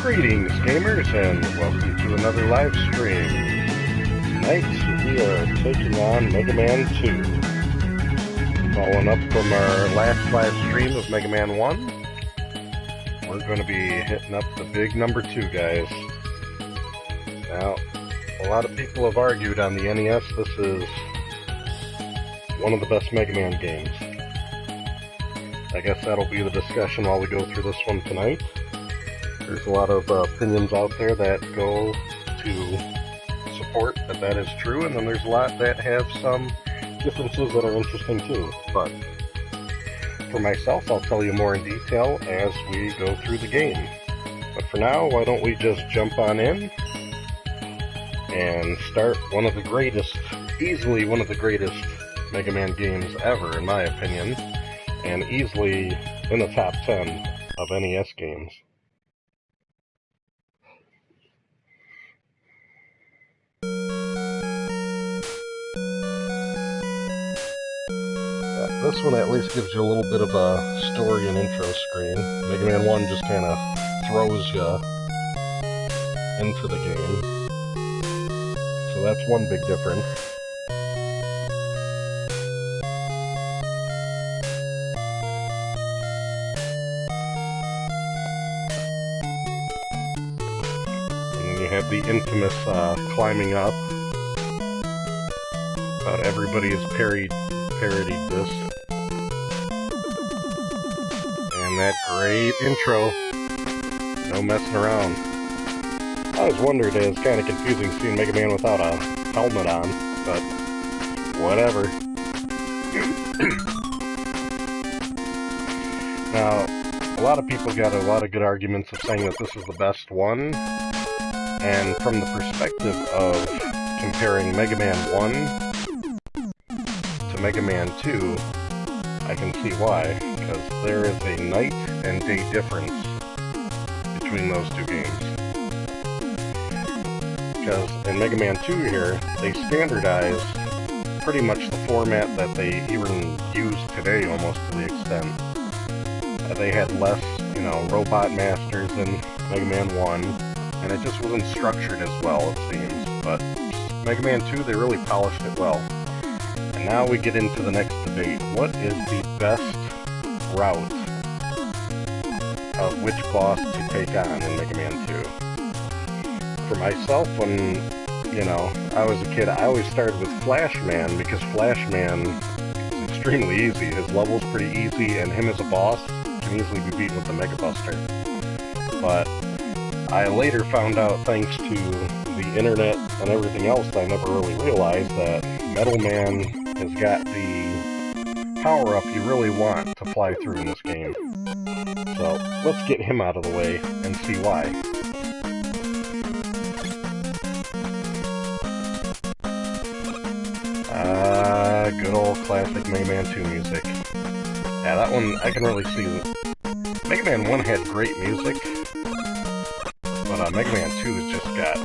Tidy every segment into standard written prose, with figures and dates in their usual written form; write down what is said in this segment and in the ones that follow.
Greetings, gamers, and welcome to another live stream. Tonight, we are taking on Mega Man 2. Following up from our last live stream of Mega Man 1, we're going to be hitting up the big number 2, guys. Now, a lot of people have argued on the NES this is one of the best Mega Man games. I guess that'll be the discussion while we go through this one tonight. There's a lot of opinions out there that go to support that is true, and then there's a lot that have some differences that are interesting too. But for myself, I'll tell you more in detail as we go through the game. But for now, why don't we just jump on in and start one of the greatest, easily one of the greatest Mega Man games ever, in my opinion, and easily in the top 10 of NES games. This one at least gives you a little bit of a story and intro screen. Mega Man 1 just kind of throws you into the game. So that's one big difference. And then you have the infamous climbing up. About everybody has parodied this. And that great intro. No messing around. I always wondered, it's kind of confusing seeing Mega Man without a helmet on, but whatever. Now, a lot of people got a lot of good arguments of saying that this is the best one, and from the perspective of comparing Mega Man 1 to Mega Man 2, I can see why, because there is a night and day difference between those two games. Because in Mega Man 2 here, they standardized pretty much the format that they even use today, almost to the extent. They had less, robot masters than Mega Man 1, and it just wasn't structured as well, it seems. But Mega Man 2, they really polished it well. And now we get into the next debate. What is the best route of which boss to take on in Mega Man 2? For myself, when, I was a kid, I always started with Flash Man, because Flash Man is extremely easy. His level's pretty easy, and him as a boss can easily be beaten with the Mega Buster. But I later found out, thanks to the internet and everything else, that I never really realized that Metal Man has got the power-up you really want to fly through in this game. So, let's get him out of the way and see why. Good old classic Mega Man 2 music. Yeah, that one, I can really see. Mega Man 1 had great music, but Mega Man 2 has just got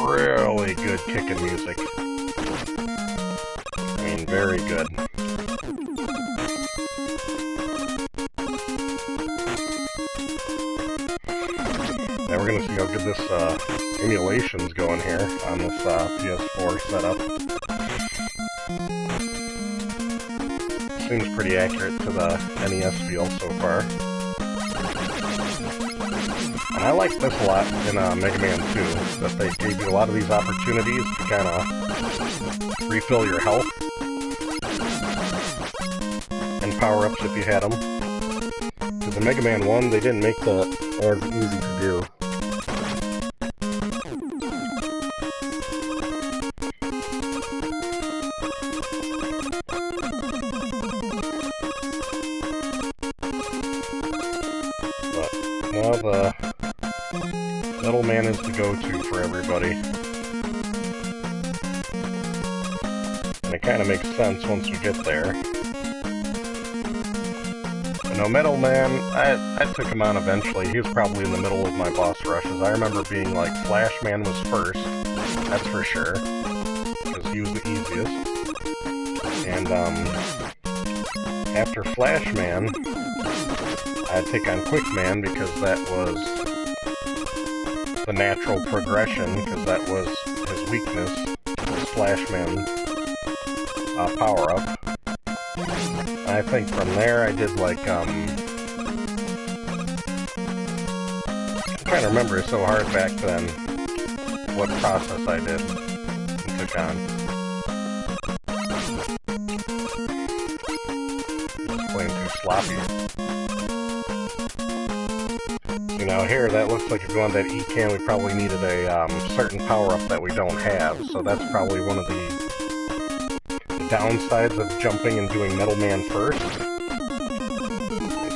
really good kicking music. I mean, very good. Now we're gonna see how good this emulation's going here on this PS4 setup. Seems pretty accurate to the NES feel so far. And I like this a lot in Mega Man 2, that they gave you a lot of these opportunities to kind of refill your health and power-ups if you had them. Because in Mega Man 1, they didn't make that as easy to do. But now the Metal Man is the go-to for everybody. And it kind of makes sense once we get there. But no, Metal Man, I took him on eventually. He was probably in the middle of my boss rushes. I remember being like, Flash Man was first, that's for sure, because he was the easiest. And after Flash Man, I'd take on Quick Man, because that was the natural progression, because that was his weakness, his Flashman power-up. I think from there I did like, I'm trying to remember so hard back then what process I did and took on. Just playing too sloppy. So now here, that looks like if you want that E-can, we probably needed a certain power-up that we don't have, so that's probably one of the downsides of jumping and doing Metal Man first. To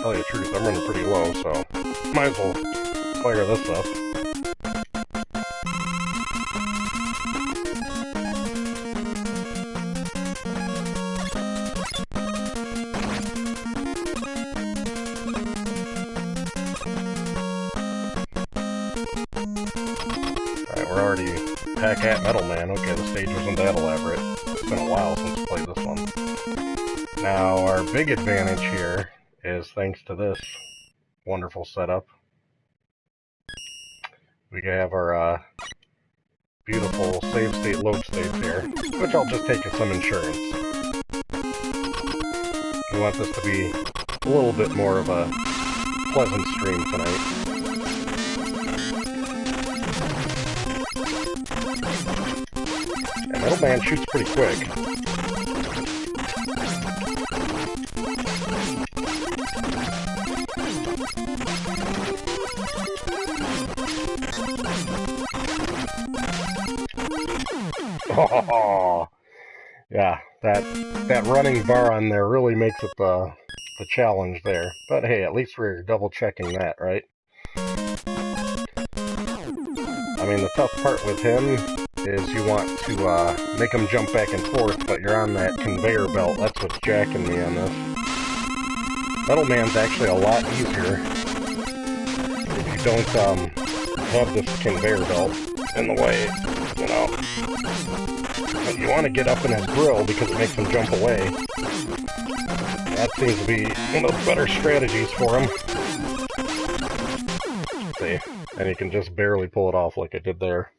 tell you the truth, I'm running pretty low, so might as well fire this up. Alright, we're already back at Metal Man. Okay, the stage wasn't that elaborate. It's been a while since we played this one. Now, our big advantage here is thanks to this wonderful setup. We have our beautiful save state load states here, which I'll just take as some insurance. We want this to be a little bit more of a pleasant stream tonight. And Metal Man shoots pretty quick. Oh, yeah, that running bar on there really makes it the challenge there. But hey, at least we're double checking that, right? I mean, the tough part with him is you want to make him jump back and forth, but you're on that conveyor belt. That's what's jacking me on this. Metal Man's actually a lot easier if you don't have this conveyor belt in the way, you know. But you want to get up in his grill because it makes him jump away. That seems to be one of the better strategies for him. See, and you can just barely pull it off like I did there.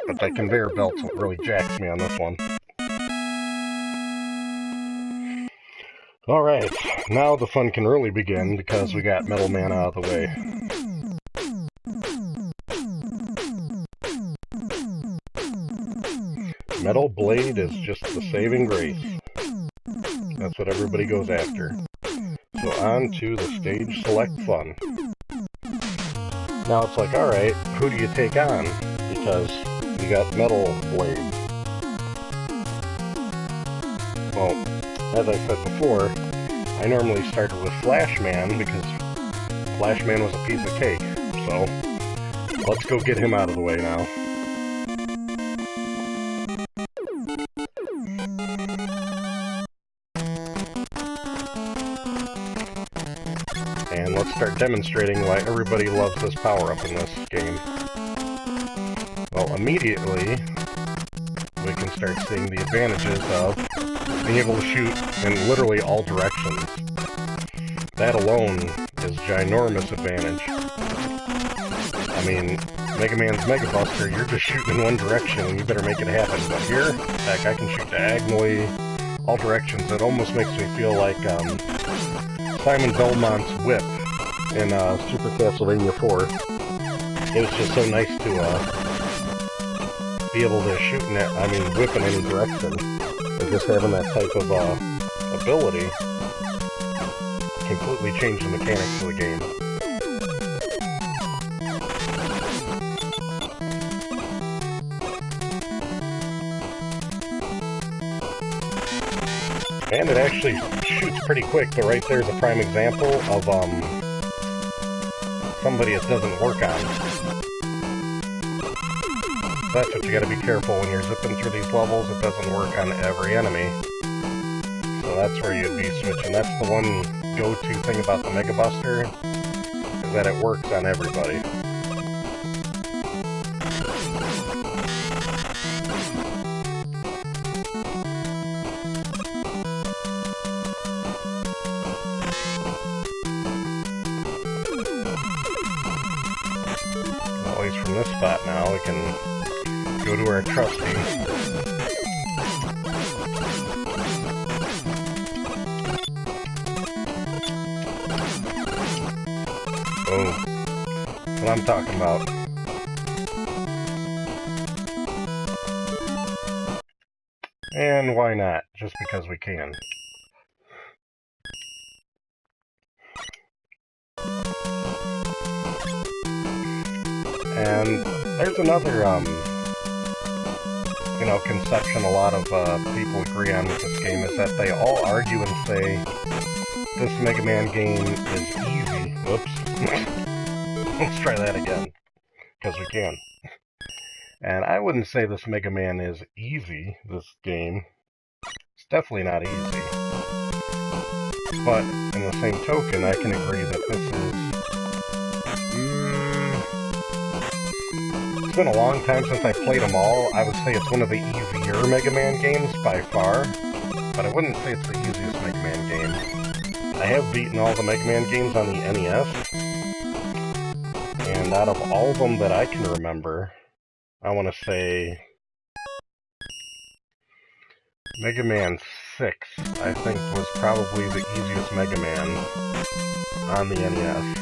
But that conveyor belt's what really jacks me on this one. Alright, now the fun can really begin because we got Metal Man out of the way. Metal Blade is just the saving grace. That's what everybody goes after. So on to the stage select fun. Now it's like, alright, who do you take on? Because you got Metal Blade. Well, as I said before, I normally started with Flashman because Flashman was a piece of cake. So, let's go get him out of the way now. And let's start demonstrating why everybody loves this power-up in this game. Well, immediately, we can start seeing the advantages of being able to shoot in literally all directions. That alone is ginormous advantage. I mean, Mega Man's Mega Buster, you're just shooting in one direction and you better make it happen. But here, heck, I can shoot diagonally, all directions. It almost makes me feel like Simon Belmont's whip in Super Castlevania 4. It was just so nice to be able to shoot in that, I mean, whip in any direction. And just having that type of ability completely changed the mechanics of the game. And it actually shoots pretty quick, but right there's a prime example of somebody it doesn't work on. That's what you gotta be careful when you're zipping through these levels. It doesn't work on every enemy. So that's where you'd be switching. That's the one go-to thing about the Mega Buster, is that it works on everybody. place from this spot now. We can go to our trusty. Boom. That's what I'm talking about. And why not? Just because we can. And there's another, conception a lot of people agree on with this game, is that they all argue and say this Mega Man game is easy. Whoops. Let's try that again, because we can. And I wouldn't say this Mega Man is easy, this game. It's definitely not easy. But, in the same token, I can agree that this is... It's been a long time since I played them all. I would say it's one of the easier Mega Man games, by far. But I wouldn't say it's the easiest Mega Man game. I have beaten all the Mega Man games on the NES. And out of all of them that I can remember, I want to say... Mega Man 6, I think, was probably the easiest Mega Man on the NES.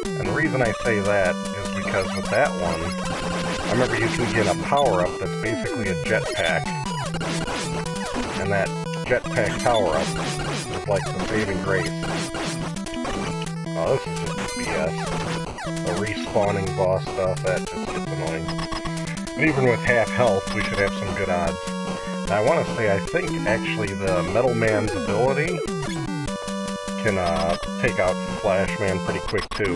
And the reason I say that is because with that one, I remember you can get a power-up that's basically a jetpack. And that jetpack power-up is like the saving grace. Oh, this is just BS. The respawning boss stuff, that just gets annoying. But even with half health, we should have some good odds. I want to say, I think, actually, the Metal Man's ability can take out Flash Man pretty quick, too.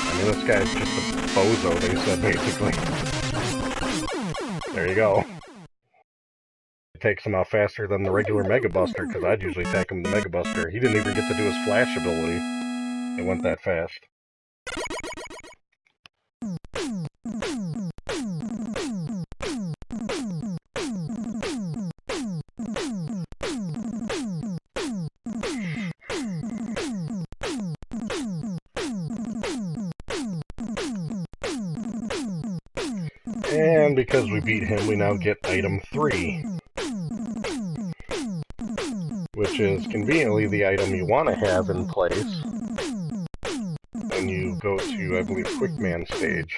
I mean, this guy's just a bozo, they said, basically. There you go. It takes him out faster than the regular Mega Buster, because I'd usually attack him with the Mega Buster. He didn't even get to do his Flash ability. It went that fast. And because we beat him, we now get item 3. Which is conveniently the item you want to have in place when you go to, I believe, Quickman stage.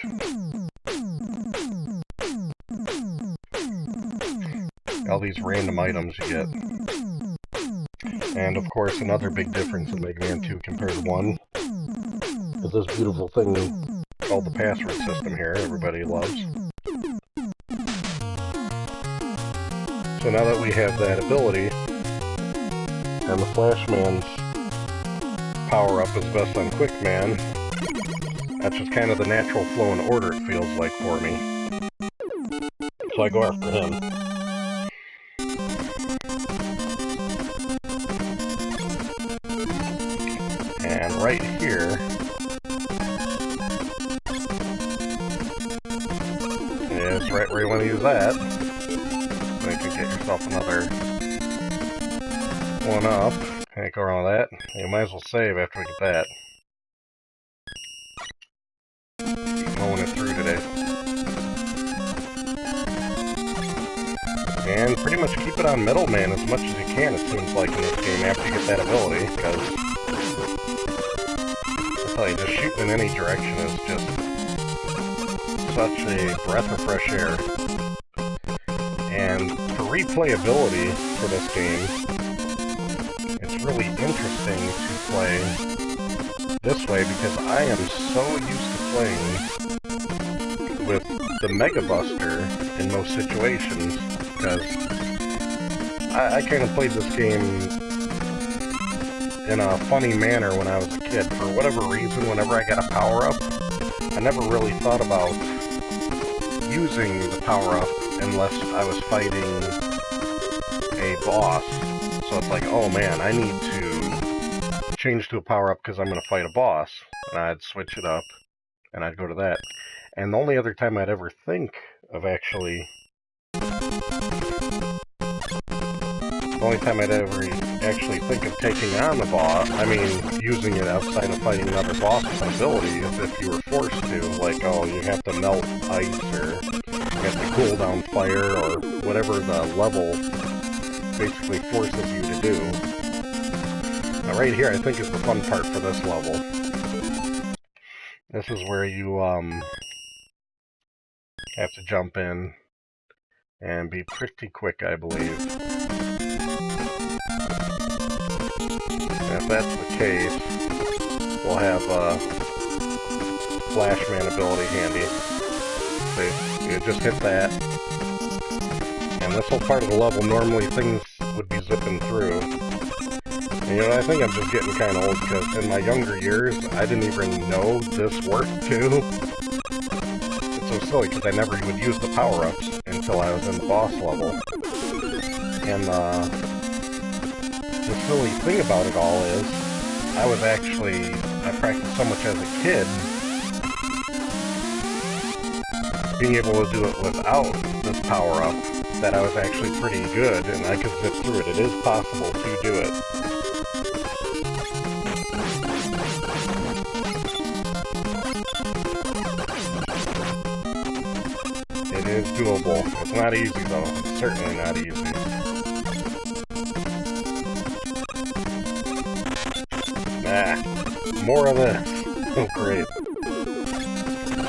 All these random items you get. And of course, another big difference in Mega Man 2 compared to 1 is this beautiful thing called the password system here, everybody loves. So now that we have that ability, and the Flashman's power-up is best on Quickman, that's just kind of the natural flow and order it feels like for me. So I go after him. And right here is right where you want to use that. So you can get yourself another one up. Can't go wrong with that. You might as well save after we get that. Keep mowing it through today. And pretty much keep it on Metal Man as much as you can, it seems like, in this game after you get that ability, because I tell you, just shooting in any direction is just such a breath of fresh air. And for replayability for this game, it's really interesting to play this way because I am so used to playing with the Mega Buster in most situations, because I kind of played this game in a funny manner when I was a kid. For whatever reason, whenever I got a power-up, I never really thought about using the power-up unless I was fighting a boss. So it's like, oh man, I need to change to a power-up because I'm going to fight a boss. And I'd switch it up, and I'd go to that. And the only other time I'd ever think of actually... The only time I'd actually think of taking on the boss, I mean, using it outside of fighting another boss with an ability, is if you were forced to, like, oh, you have to melt ice, or you have to cool down fire, or whatever the level basically forces you to do. Now right here, I think, is the fun part for this level. This is where you, have to jump in and be pretty quick, I believe. And if that's the case, we'll have a Flashman ability handy. See, you just hit that. And this whole part of the level, normally things would be zipping through. And you know, I think I'm just getting kind of old, because in my younger years, I didn't even know this worked too. It's so silly, because I never would use the power-ups until I was in the boss level. And the silly thing about it all is, I practiced so much as a kid, being able to do it without this power-up, that I was actually pretty good, and I could zip through it. It is possible to do it. It is doable. It's not easy, though. It's certainly not easy. Ah, more of this. Oh, great.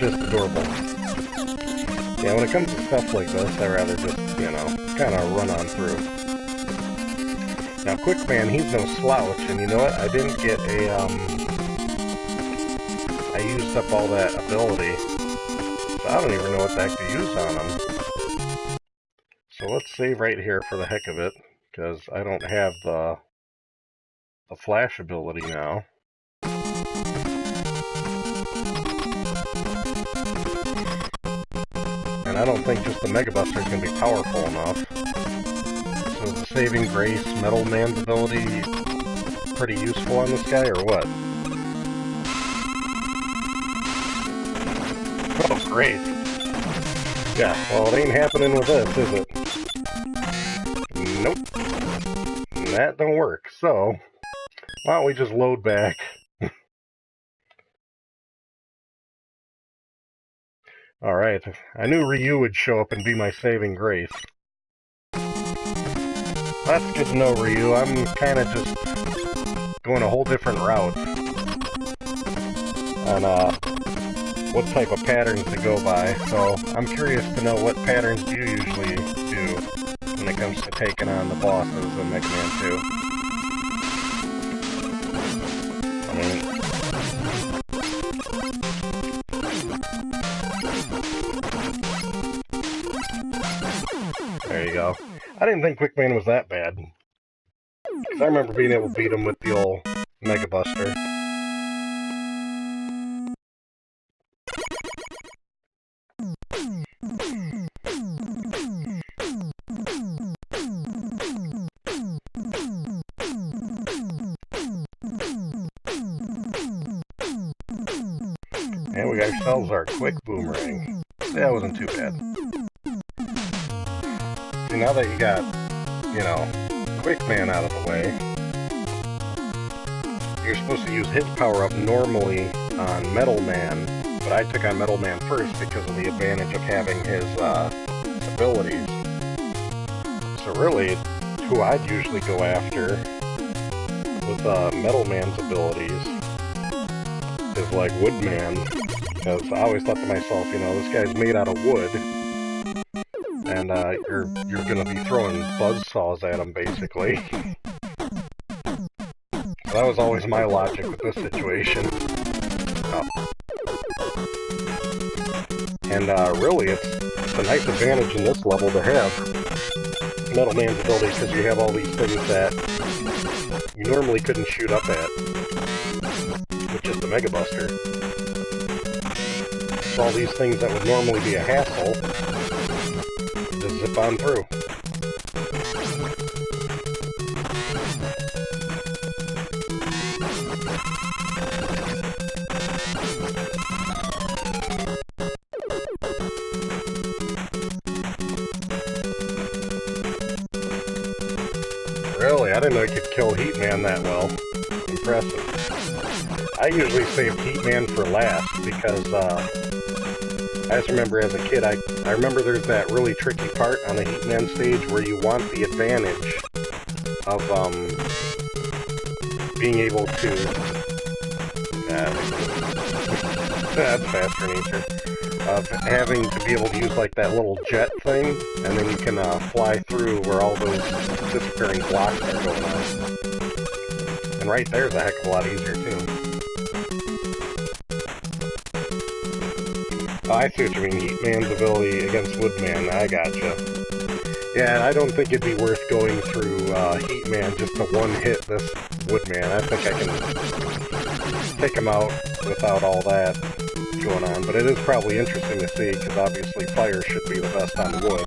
Just adorable. Yeah, when it comes to stuff like this, I rather just, you know, kind of run on through. Now, Quickman, he's no slouch, and you know what? I didn't get a, I used up all that ability, so I don't even know what the heck to use on him. So let's save right here for the heck of it, because I don't have the flash ability now. And I don't think just the Mega Buster is going to be powerful enough. So is the Saving Grace Metal Man's ability pretty useful on this guy, or what? Oh, great. Yeah, well, it ain't happening with this, is it? Nope. That don't work, so why don't we just load back? Alright, I knew Ryu would show up and be my saving grace. That's good to know, Ryu. I'm kind of just going a whole different route on what type of patterns to go by, so I'm curious to know what patterns do you usually do when it comes to taking on the bosses in Mega Man 2. I mean, there you go. I didn't think Quickman was that bad. Because I remember being able to beat him with the old Mega Buster. And we got ourselves our quick boomerang. That wasn't too bad. See, now that you got, you know, Quickman out of the way, you're supposed to use his power-up normally on Metal Man, but I took on Metal Man first because of the advantage of having his abilities. So really, who I'd usually go after with Metal Man's abilities is like Woodman, because I always thought to myself, you know, this guy's made out of wood, and you're gonna be throwing buzzsaws at him, basically. So that was always my logic with this situation. Oh. And really, it's a nice advantage in this level to have Metal Man's ability, because you have all these things that you normally couldn't shoot up at with just the Mega Buster. So all these things that would normally be a hassle, just zip on through. Really? I didn't know you could kill Hitman that well. Impressive. I usually save Heatman for last because I just remember as a kid, I remember there's that really tricky part on the Heatman stage where you want the advantage of being able to that's faster nature. Of having to be able to use like that little jet thing, and then you can fly through where all those disappearing blocks are going on. And right there's a heck of a lot easier too. Oh, I see what you mean. Heatman's ability against Woodman. I gotcha. Yeah, I don't think it'd be worth going through Heatman just to one-hit this Woodman. I think I can take him out without all that going on, but it is probably interesting to see, because obviously fire should be the best on wood.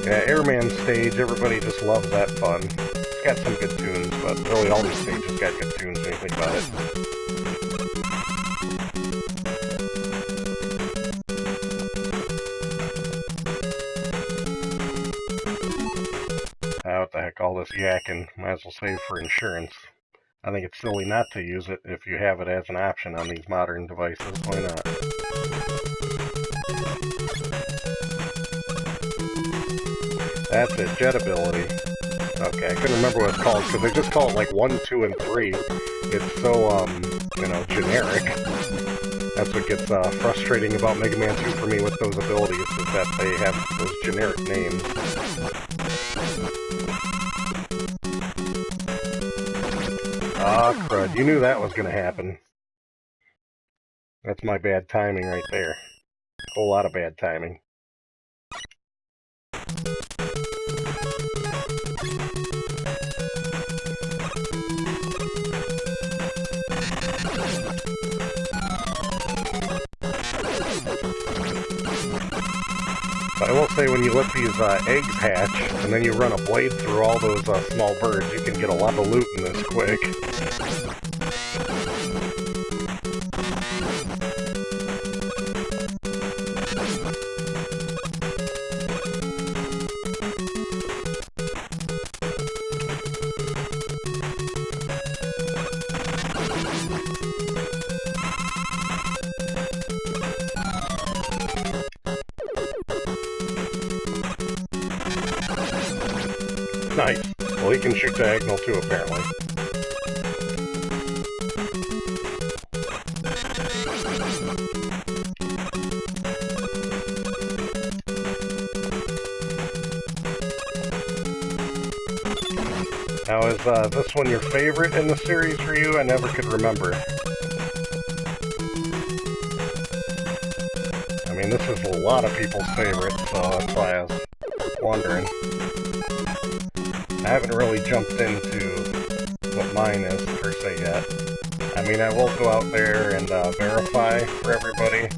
Yeah, Airman stage, everybody just loves that fun. It's got some good tunes, but really all these stages got good tunes when you think about it. What the heck, all this yakking, might as well save for insurance. I think it's silly not to use it if you have it as an option on these modern devices. Why not? That's it, jet ability. Okay, I couldn't remember what it's called, because they just call it like 1, 2, and 3. It's so, you know, generic. That's what gets frustrating about Mega Man 2 for me with those abilities, is that they have those generic names. Ah, crud. You knew that was going to happen. That's my bad timing right there. A whole lot of bad timing. I will say, when you let these eggs hatch, and then you run a blade through all those small birds, you can get a lot of loot in this quick. Nice. Well, he can shoot diagonal too, apparently. Now, is this one your favorite in the series for you? I never could remember. I mean, this is a lot of people's favorite, so that's why I was wondering. I haven't really jumped into what mine is, per se, yet. I mean, I will go out there and verify for everybody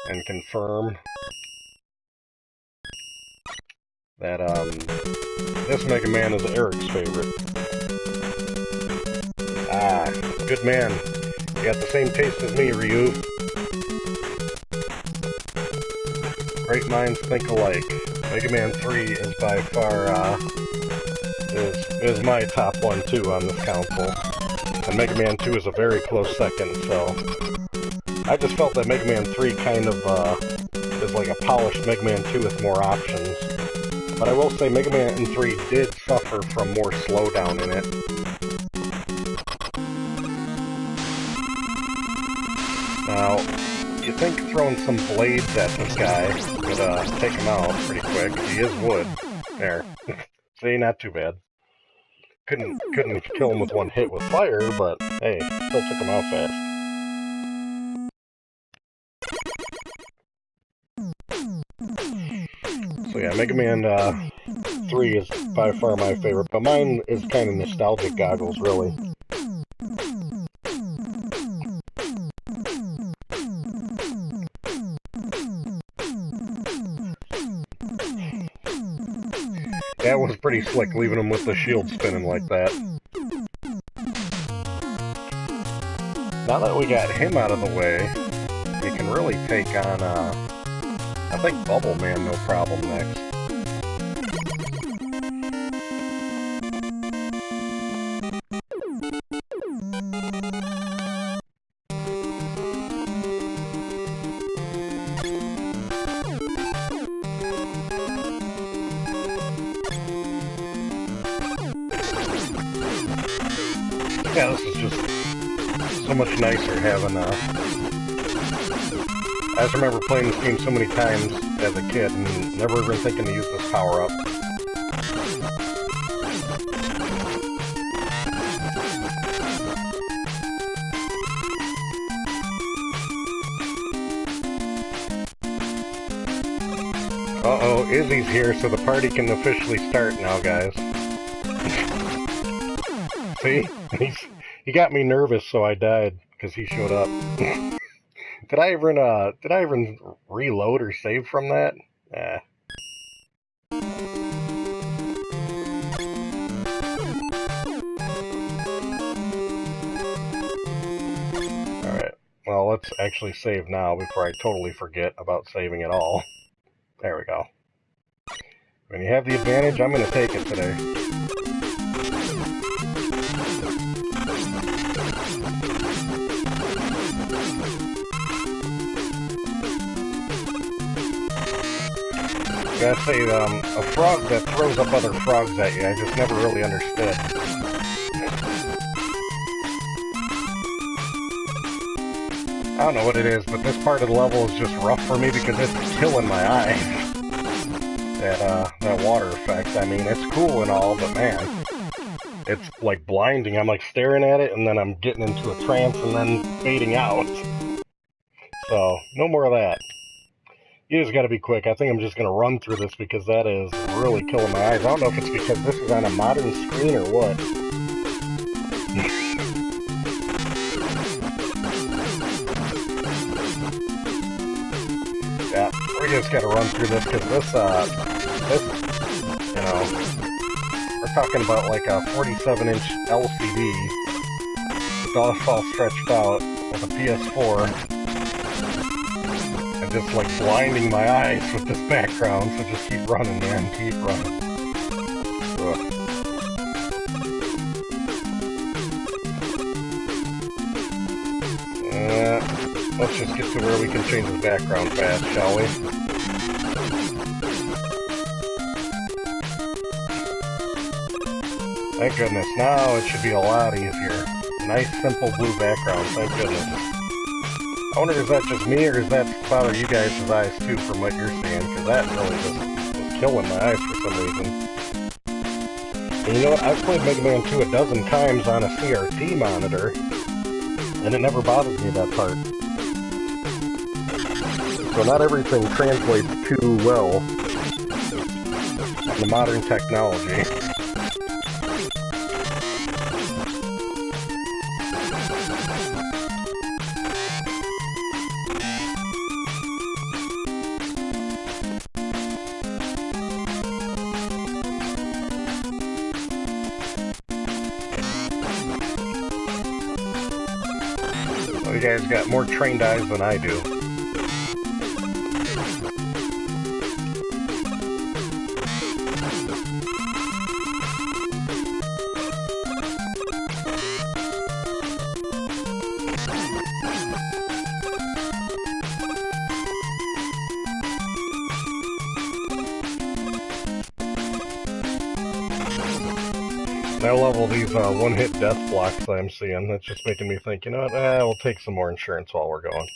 and confirm that this Mega Man is Eric's favorite. Ah, good man. You got the same taste as me, Ryu. Great minds think alike. Mega Man 3 is by far, is my top one, too, on this console. And Mega Man 2 is a very close second, so... I just felt that Mega Man 3 kind of, is like a polished Mega Man 2 with more options. But I will say Mega Man 3 did suffer from more slowdown in it. Now, you think throwing some blades at this guy would take him out pretty quick. He is wood. There. See, not too bad. Couldn't kill him with one hit with fire, but hey, still took him out fast. So yeah, Mega Man 3 is by far my favorite, but mine is kind of nostalgic goggles, really. That was pretty slick, leaving him with the shield spinning like that. Now that we got him out of the way, we can really take on, I think Bubble Man no problem next. Yeah, this is just so much nicer having, I just remember playing this game so many times as a kid and never even thinking to use this power-up. Uh-oh, Izzy's here, so the party can officially start now, guys. See? He got me nervous, so I died, because he showed up. Did I even reload or save from that? Nah. Alright, well, let's actually save now before I totally forget about saving at all. There we go. When you have the advantage, I'm going to take it today. I gotta say, a frog that throws up other frogs at you, I just never really understood. I don't know what it is, but this part of the level is just rough for me because it's killing my eyes. That water effect, I mean, it's cool and all, but man, it's like blinding. I'm like staring at it, and then I'm getting into a trance and then fading out. So, no more of that. You just gotta be quick. I think I'm just gonna run through this because that is really killing my eyes. I don't know if it's because this is on a modern screen or what. Yeah, we just gotta run through this because this, you know, we're talking about like a 47-inch LCD. It's all stretched out with a PS4. Just like blinding my eyes with this background, so just keep running, man, keep running. Let's just get to where we can change the background fast, shall we? Thank goodness, now it should be a lot easier. Nice, simple blue background, thank goodness. I wonder, is that just me, or is that bother you guys' eyes too from what you're seeing? Because that really just was killing my eyes for some reason. And you know what? I've played Mega Man 2 a dozen times on a CRT monitor, and it never bothered me that part. So not everything translates too well on the modern technology. You guys got more trained eyes than I do. I level these one-hit death blocks that I'm seeing. That's just making me think, you know what, we'll take some more insurance while we're going.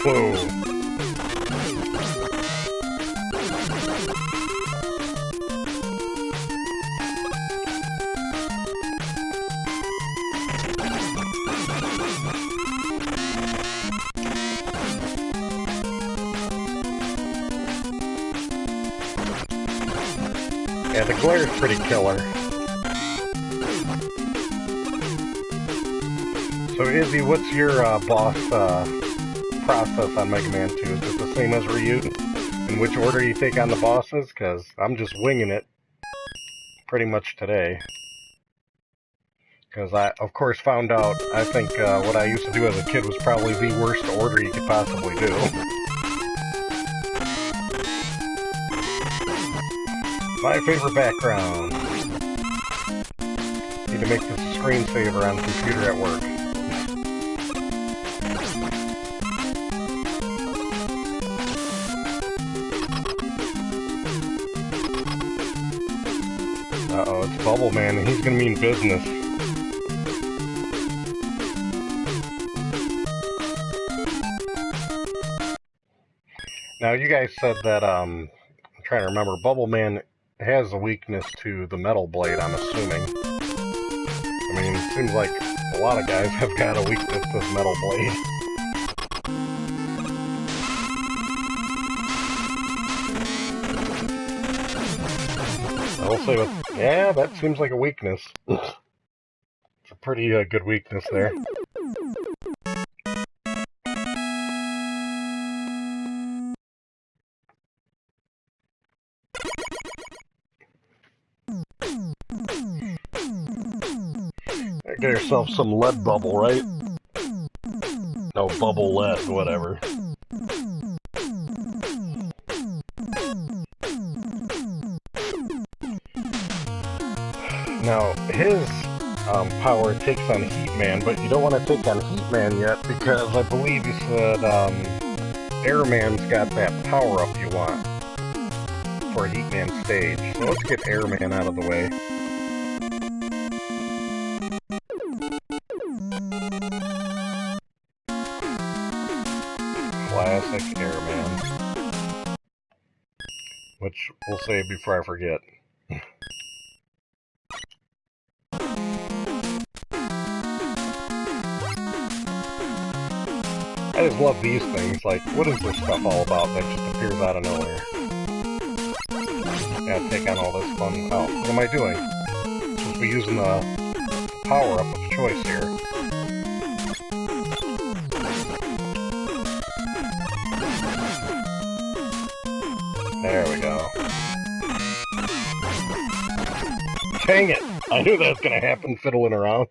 Whoa. Yeah, the glare's pretty killer. So Izzy, what's your boss process on Mega Man 2? Is it the same as Ryu? In which order you take on the bosses? Because I'm just winging it pretty much today. Because I, of course, found out, I think what I used to do as a kid was probably the worst order you could possibly do. My favorite background. Need to make this a screensaver on the computer at work. Bubble Man, and he's gonna mean business. Now, you guys said that, I'm trying to remember, Bubble Man has a weakness to the metal blade, I'm assuming. I mean, it seems like a lot of guys have got a weakness to the metal blade. I will say, yeah, that seems like a weakness. It's a pretty good weakness there. Get yourself some lead bubble, right? No, bubble lead, whatever. Now, his power takes on Heatman, but you don't want to take on Heatman yet because I believe you said Airman's got that power-up you want for a Heatman stage. So let's get Airman out of the way. Classic Airman. Which we'll say before I forget. I just love these things. Like, what is this stuff all about that just appears out of nowhere? Gotta take on all this fun. Oh, what am I doing? Supposed to be using the power-up of choice here. There we go. Dang it! I knew that was gonna happen, fiddling around.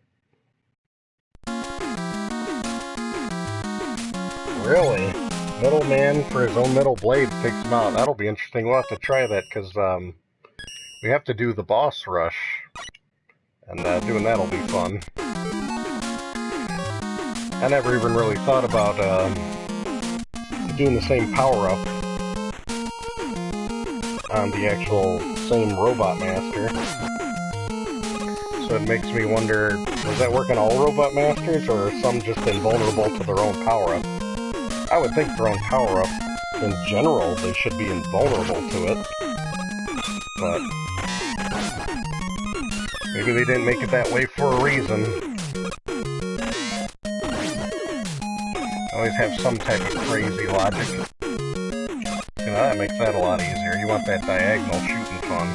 Really? Metal Man for his own metal blade takes him out. That'll be interesting. We'll have to try that, because we have to do the boss rush. And doing that'll be fun. I never even really thought about doing the same power-up on the actual same Robot Master. So it makes me wonder, does that work on all Robot Masters, or are some just invulnerable to their own power-up? I would think their own power-up, in general, they should be invulnerable to it. But maybe they didn't make it that way for a reason. Always have some type of crazy logic. You know, that makes that a lot easier. You want that diagonal shooting fun.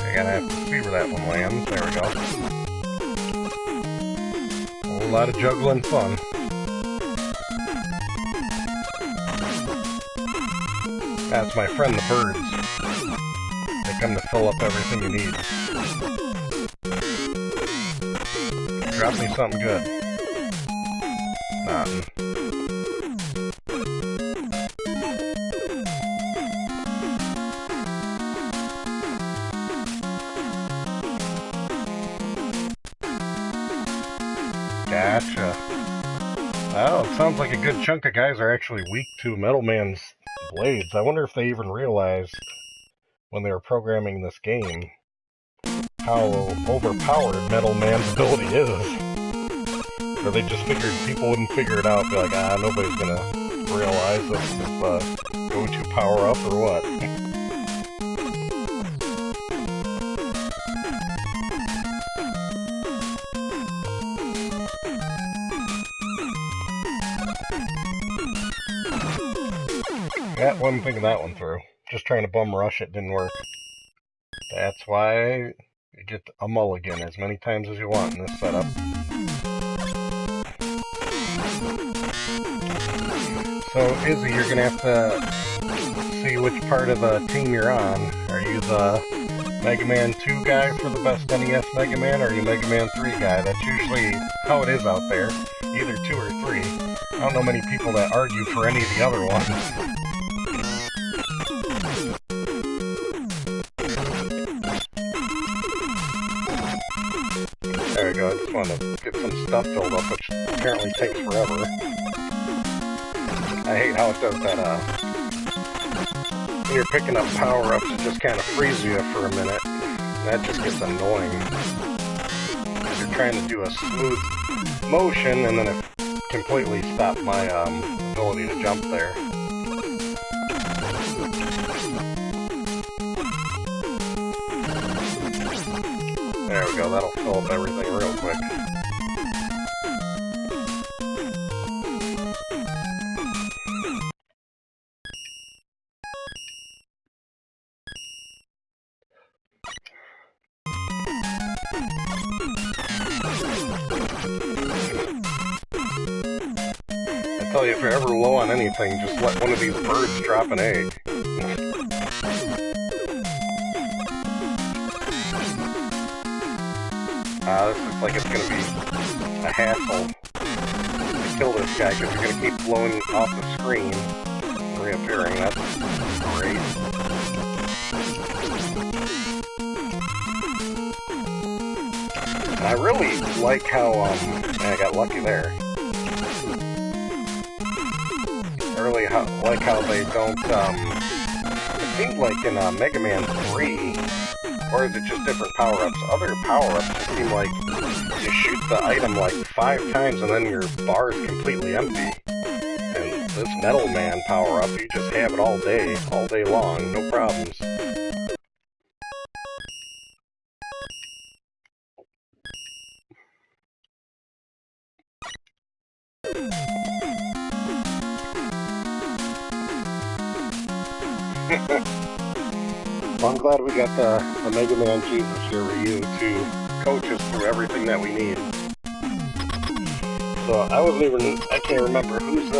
You're gonna have to see where that one lands. There we go. A whole lot of juggling fun. That's my friend the birds. They come to fill up everything you need. Drop me something good. Nothing. Gotcha. Oh, it sounds like a good chunk of guys are actually weak to Metal Man's blades. I wonder if they even realized when they were programming this game how overpowered Metal Man's ability is. Or they just figured people wouldn't figure it out, be like, ah, nobody's gonna realize this is go-to power-up or what. Yeah, wasn't thinking that one through. Just trying to bum rush it, didn't work. That's why you get a mulligan as many times as you want in this setup. So, Izzy, you're gonna have to see which part of the team you're on. Are you the Mega Man 2 guy for the best NES Mega Man, or are you Mega Man 3 guy? That's usually how it is out there. Either 2 or 3. I don't know many people that argue for any of the other ones. go. I just wanted to get some stuff filled up, which apparently takes forever. I hate how it does that, when you're picking up power-ups, it just kind of freezes you for a minute. That just gets annoying. You're trying to do a smooth motion, and then it completely stopped my ability to jump there. There we go, that'll fill up everything real quick. I tell you, if you're ever low on anything, just let one of these birds drop an egg. This looks like it's going to be a hassle to kill this guy, because you're going to keep blowing off the screen and reappearing. That's great. And I really like how, I got lucky there. I really like how they don't, it seems like in Mega Man 3, or is it just different power-ups? Other power-ups just seem like you shoot the item like 5 times and then your bar is completely empty. And this Metal Man power-up, you just have it all day long, no problems. Well, I'm glad we got the Mega Man Jesus here, Ryu, to coach us through everything that we need. So, I can't remember, who's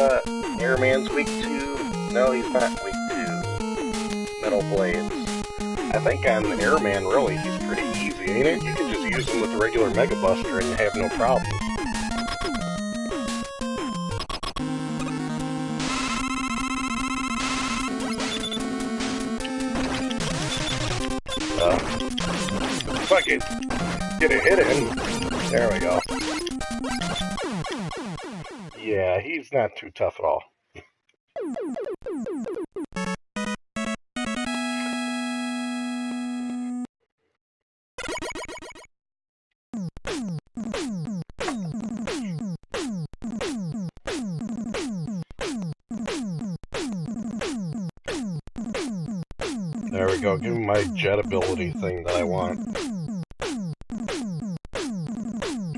Airman's weak to? No, he's not weak to Metal Blades. I think on Airman, really, he's pretty easy, ain't it? You can just use him with the regular Mega Buster and have no problems. If I could get a hit in. There we go. Yeah, he's not too tough at all. There we go, give him my jet ability thing that I want.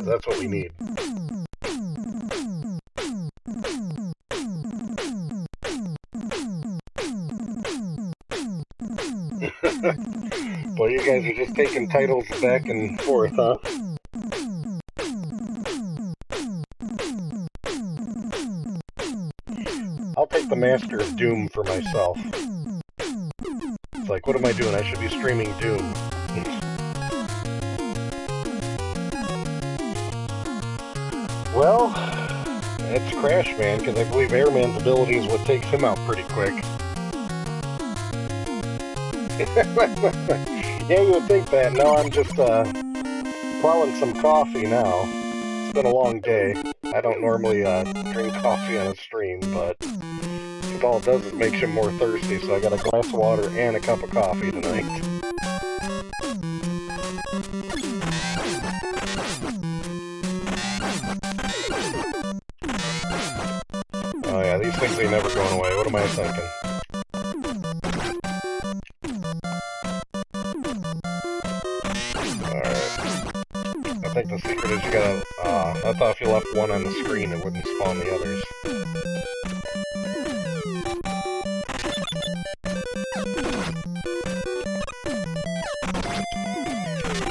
That's what we need. Well, you guys are just taking titles back and forth, huh? I'll take the Master of Doom for myself. It's like, what am I doing? I should be streaming Doom. Well, it's Crash Man, because I believe Airman's ability is what takes him out pretty quick. Yeah, you would think that. No, I'm just plowing some coffee now. It's been a long day. I don't normally drink coffee on a stream, but all it does is makes you more thirsty, so I got a glass of water and a cup of coffee tonight. Oh yeah, these things ain't never going away. What am I thinking? Alright. I think the secret is you gotta, I thought if you left one on the screen it wouldn't spawn the others.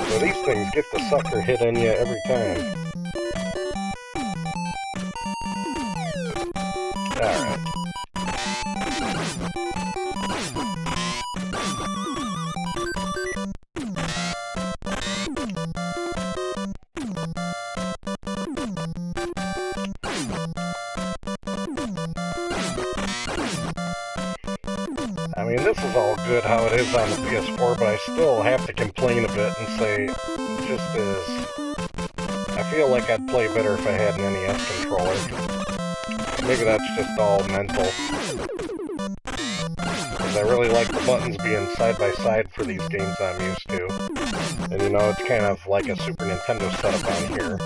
So these things get the sucker hit on you every time. Alright. I mean, this is all good how it is on the PS4, but I still have to complain a bit and say, just as feel like I'd play better if I had an NES controller. Maybe that's just all mental. Because I really like the buttons being side by side for these games I'm used to. And you know, it's kind of like a Super Nintendo setup on here.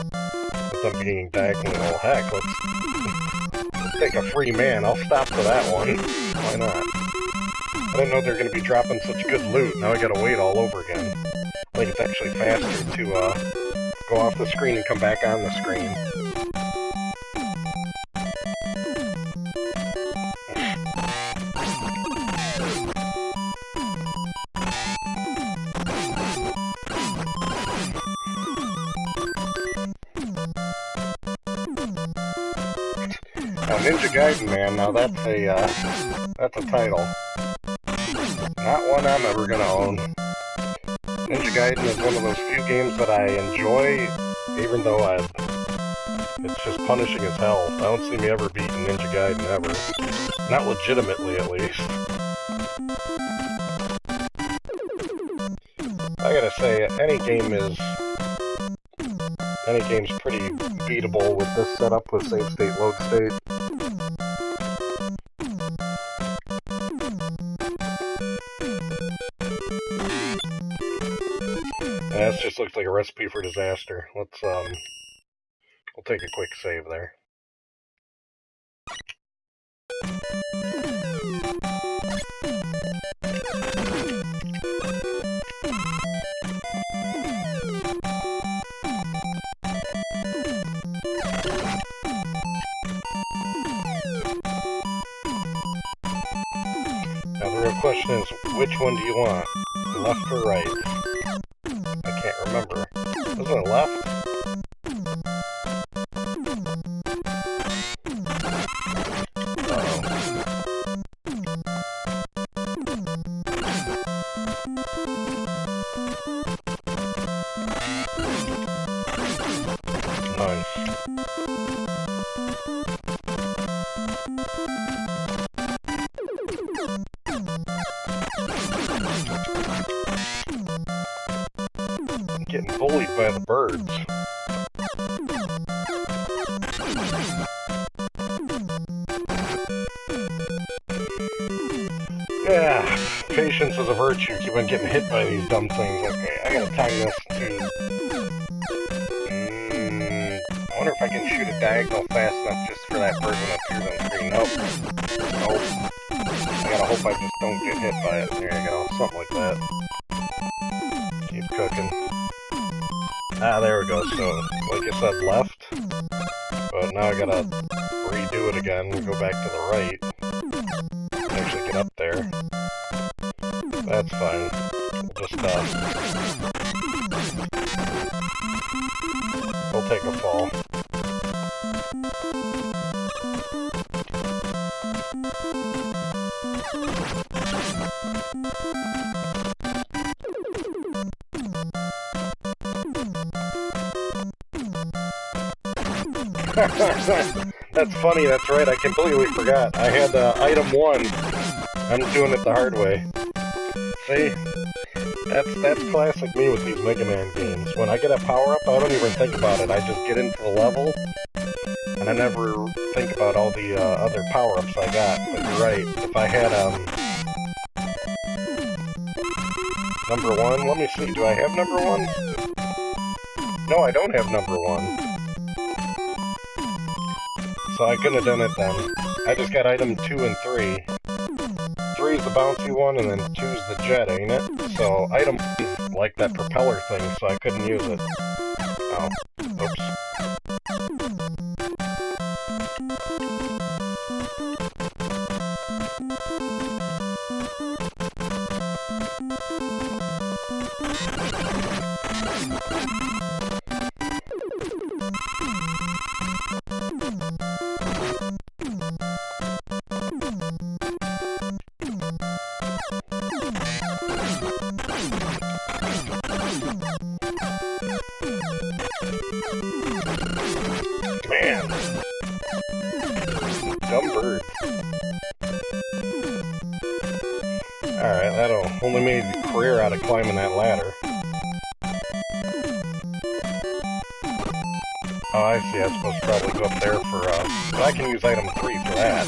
With them being diagonal. Heck, let's take a free man. I'll stop for that one. Why not? I didn't know they were going to be dropping such good loot. Now I gotta wait all over again. I think it's actually faster to go off the screen and come back on the screen. Now, Ninja Gaiden, man, now that's a title. Not one I'm ever gonna own. Ninja Gaiden is one of those few games that I enjoy, even though it's just punishing as hell. I don't see me ever beating Ninja Gaiden, ever. Not legitimately, at least. I gotta say, any game's pretty beatable with this setup with save state, load state. Yeah, this just looks like a recipe for disaster. Let's, we'll take a quick save there. Now the real question is, which one do you want? Left or right? I can't remember. Wasn't it left? Uh-oh. Nice. Getting bullied by the birds. Yeah, patience is a virtue. Keep on getting hit by these dumb things. Okay, I gotta time this to... I wonder if I can shoot a diagonal fast enough just for that bird when it appears on screen. Nope. Nope. I gotta hope I just don't get hit by it. There you go. Something like that. Keep cooking. Ah, there we go. So, like I said, left. But now I gotta redo it again and go back to the right. Actually get up there. That's fine. We'll just, we'll take a fall. That's funny, that's right, I completely forgot. I had item 1. I'm doing it the hard way. See? That's classic me with these Mega Man games. When I get a power-up, I don't even think about it. I just get into the level, and I never think about all the other power-ups I got. But you're right, if I had, number 1, let me see, do I have number 1? No, I don't have number 1. So I couldn't have done it then. I just got item 2 and 3. 3 is the bouncy one, and then 2 is the jet, ain't it? So item is like that propeller thing, so I couldn't use it. Oh. Oops. Man! Dumb bird. Alright, that'll only made a career out of climbing that ladder. Oh, I see. I'm supposed to probably go up there for, but I can use item 3 for that.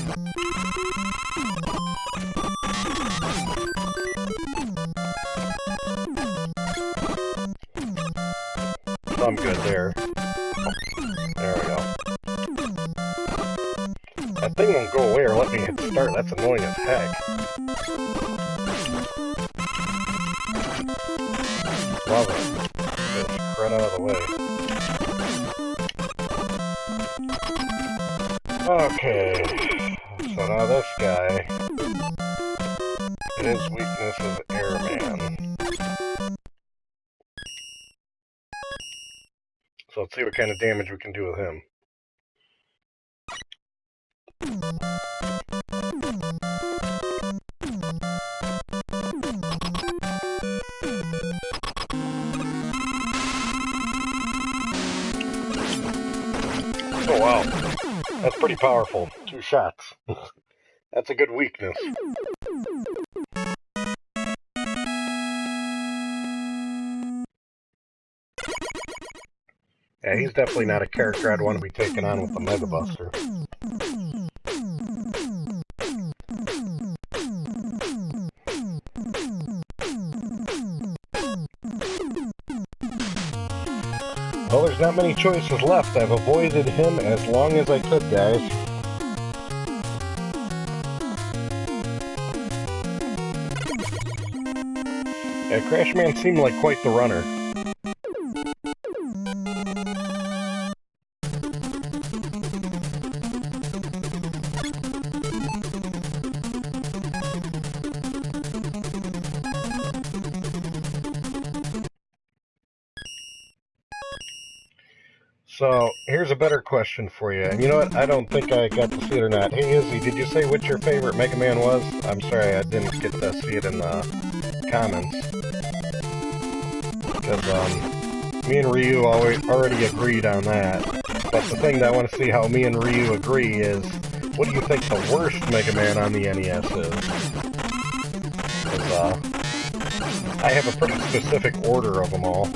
So I'm good there. There we go. That thing won't go away or let me hit start. That's annoying as heck. Love it. Just crud out of the way. Okay. So now this guy, his weakness is Airman. So let's see what kind of damage we can do with him. Oh wow, that's pretty powerful. 2 shots. That's a good weakness. Yeah, he's definitely not a character I'd want to be taking on with the Mega Buster. Well, there's not many choices left. I've avoided him as long as I could, guys. Yeah, Crashman seemed like quite the runner. So, here's a better question for you. And you know what? I don't think I got to see it or not. Hey, Izzy, did you say what your favorite Mega Man was? I'm sorry, I didn't get to see it in the comments. Because, me and Ryu already agreed on that. But the thing that I want to see how me and Ryu agree is, what do you think the worst Mega Man on the NES is? Because, I have a pretty specific order of them all.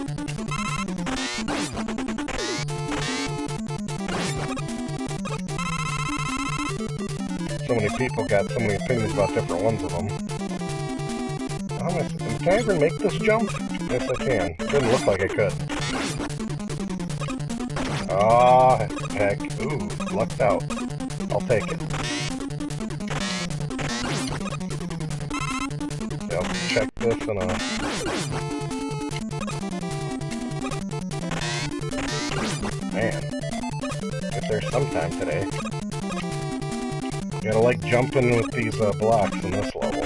So many people got so many opinions about different ones of them. Can I even make this jump? Yes, I can. Didn't look like I could. Ah, heck. Ooh, lucked out. I'll take it. Yep, check this and man, if there's some time today. You gotta like jumping with these blocks in this level.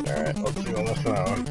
Alright, let's see on this one.